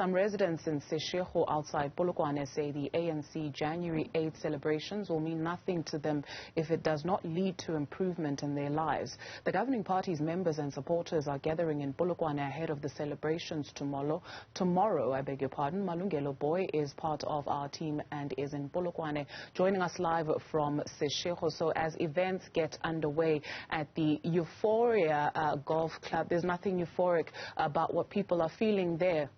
Some residents in Seshego outside Polokwane say the ANC January 8th celebrations will mean nothing to them if it does not lead to improvement in their lives. The governing party's members and supporters are gathering in Polokwane ahead of the celebrations tomorrow. Malungelo Booi is part of our team and is in Polokwane, joining us live from Seshego. So as events get underway at the Euphoria Golf Club, there's nothing euphoric about what people are feeling there.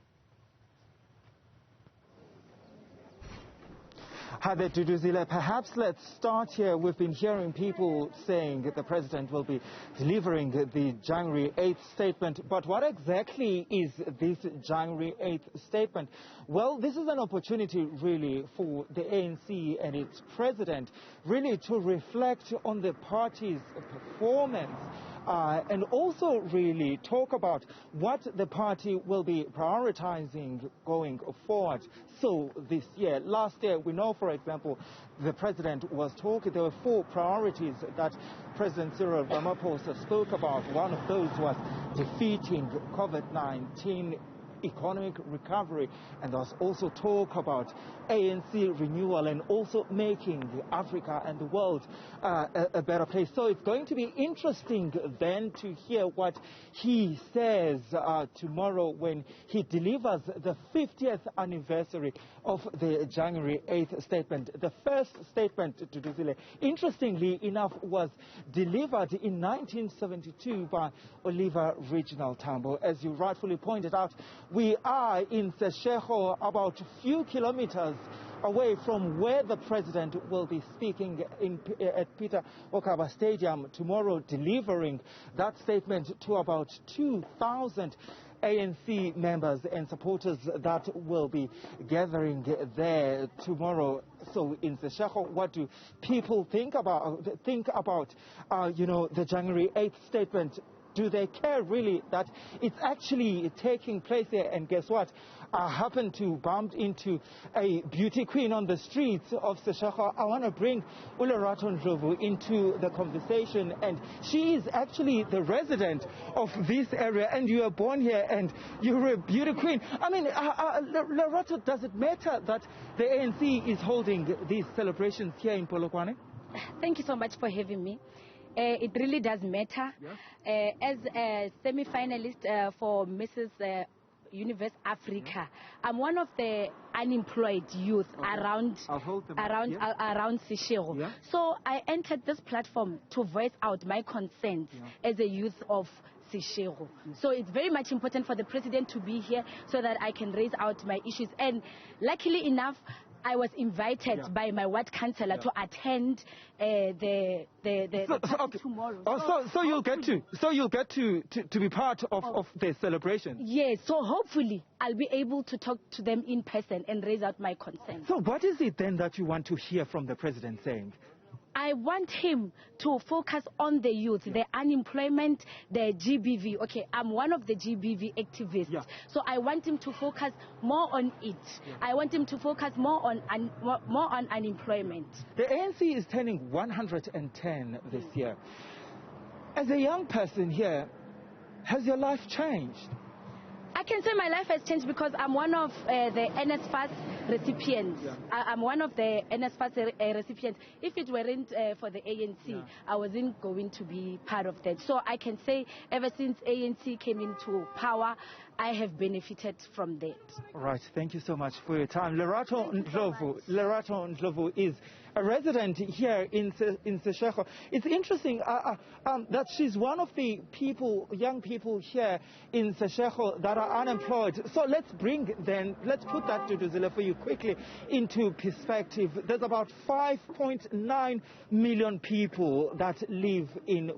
Hi there, Duduzile. Perhaps let's start here. We've been hearing people saying that the president will be delivering the January 8th statement. But what exactly is this January 8th statement? Well, this is an opportunity really for the ANC and its president really to reflect on the party's performance. And also really talk about what the party will be prioritizing going forward. So this year, last year, we know, for example, the president was talking, there were 4 priorities that President Cyril Ramaphosa spoke about. One of those was defeating COVID-19, economic recovery, and there's also talk about ANC renewal and also making Africa and the world a better place. So it's going to be interesting then to hear what he says tomorrow when he delivers the 50th anniversary of the January 8th statement. The first statement, to Duduzile, interestingly enough, was delivered in 1972 by Oliver Reginald Tambo. As you rightfully pointed out, we are in Seshego, about a few kilometers away from where the president will be speaking at Peter Okaba Stadium tomorrow, delivering that statement to about 2,000 ANC members and supporters that will be gathering there tomorrow. So in Seshego, what do people think about the January 8th statement? Do they care really that it's actually taking place there? And guess what? I happened to bump into a beauty queen on the streets of Seshego. I want to bring Lerato Ndlovu into the conversation. And she is actually the resident of this area. And you were born here and you're a beauty queen. I mean, Lerato, does it matter that the ANC is holding these celebrations here in Polokwane? Thank you so much for having me. It really does matter. Yeah. As a semi-finalist for Mrs. Universe Africa, I'm one of the unemployed youth around Seshego. Yeah. So I entered this platform to voice out my concerns as a youth of Seshego. So it's very much important for the president to be here so that I can raise out my issues. And luckily enough, I was invited by my ward councillor to attend the tomorrow. So you'll get to be part of the celebration. Yes. So hopefully I'll be able to talk to them in person and raise out my concerns. So what is it then that you want to hear from the president saying? I want him to focus on the youth, the unemployment, the GBV. Okay, I'm one of the GBV activists. Yeah. So I want him to focus more on it. Yeah. I want him to focus more on unemployment. The ANC is turning 110 this year. As a young person here, has your life changed? I can say my life has changed because I'm one of the NSFAS recipients. Yeah. I'm one of the NSFAS recipients. If it weren't for the ANC, I wasn't going to be part of that. So I can say ever since ANC came into power, I have benefited from that. All right. Thank you so much for your time. Lerato Ndlovu is a resident here in Seshego. It's interesting that she's one of the young people here in Seshego that are unemployed. So let's put that, Duduzile, for you quickly into perspective. There's about 5.9 million people that live in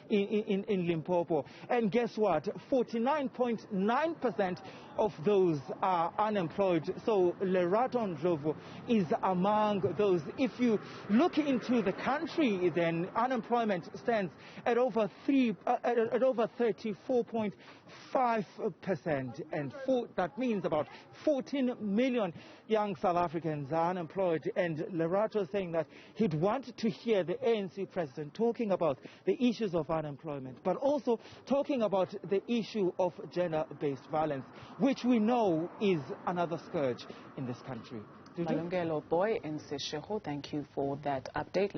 Limpopo. And guess what? 49.9% of those are unemployed. So Lerato Ndlovu is among those. If you look into the country, then unemployment stands at over 34.5%, and that means about 14 million young South Africans are unemployed. And Lerato saying that he'd want to hear the ANC president talking about the issue issues of unemployment, but also talking about the issue of gender-based violence, which we know is another scourge in this country. Malungelo, Booi in Seshego, thank you for that update.